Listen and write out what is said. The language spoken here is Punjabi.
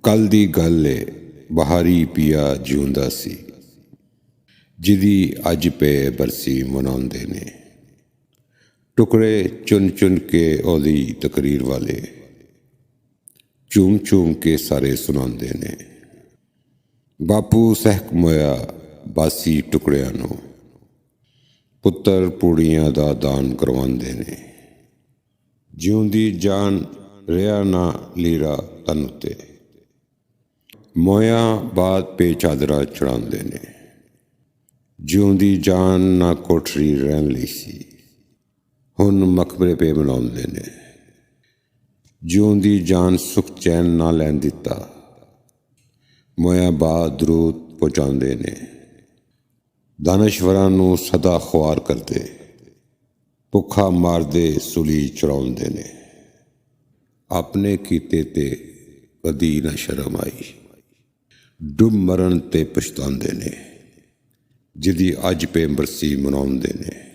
ਕੱਲ ਦੀ ਗੱਲ ਏ ਬਹਾਰੀ ਪੀਆ ਜਿਉਂਦਾ ਸੀ, ਜਿਹਦੀ ਅੱਜ ਪੇ ਬਰਸੀ ਮਨਾਉਂਦੇ ਨੇ। ਟੁਕੜੇ ਚੁਣ ਚੁਣ ਕੇ ਉਹਦੀ ਤਕਰੀਰ ਵਾਲੇ ਝੂਮ ਝੂਮ ਕੇ ਸਾਰੇ ਸੁਣਾਉਂਦੇ ਨੇ। ਬਾਪੂ ਸਹਿਕ ਮੋਇਆ ਬਾਸੀ ਟੁਕੜਿਆਂ ਨੂੰ, ਪੁੱਤਰ ਪੂੜੀਆਂ ਦਾ ਦਾਨ ਕਰਵਾਉਂਦੇ ਨੇ। ਜਿਉਂਦੀ ਜਾਨ ਰਿਹਾ ਨਾ ਲੀਰਾ ਤਨ ਉੱਤੇ, ਮੋਇਆ ਬਾਦ ਪੇ ਚਾਦਰਾ ਚੜਾਉਂਦੇ ਨੇ। ਜਿਉਂਦੀ ਜਾਨ ਨਾ ਕੋਠੜੀ ਰਹਿਣ ਲਈ ਸੀ, ਹੁਣ ਮਕਬਰੇ ਪੇ ਮਨਾਉਂਦੇ ਨੇ। ਜਿਉਂਦੀ ਜਾਨ ਸੁਖ ਚੈਨ ਨਾ ਲੈਣ ਦਿੱਤਾ, ਮੋਇਆ ਬਾਦ ਦਰੂਦ ਪਹੁੰਚਾਉਂਦੇ ਨੇ। ਦਾਨਸ਼ਵਰਾਂ ਨੂੰ ਸਦਾ ਖੁਆਰ ਕਰਦੇ, ਭੁੱਖਾ ਮਾਰਦੇ ਸੂਲੀ ਚੜਾਉਂਦੇ ਨੇ। ਆਪਣੇ ਕੀਤੇ ਤੇ ਕਦੀ ਨਾ ਸ਼ਰਮ ਆਈ, ਡੁੱਬ ਮਰਨ ਤੇ ਪਛਤਾਉਂਦੇ ਨੇ। ਜਿਹਦੀ ਅੱਜ ਪੇ ਬਰਸੀ ਮਨਾਉਂਦੇ ਨੇ।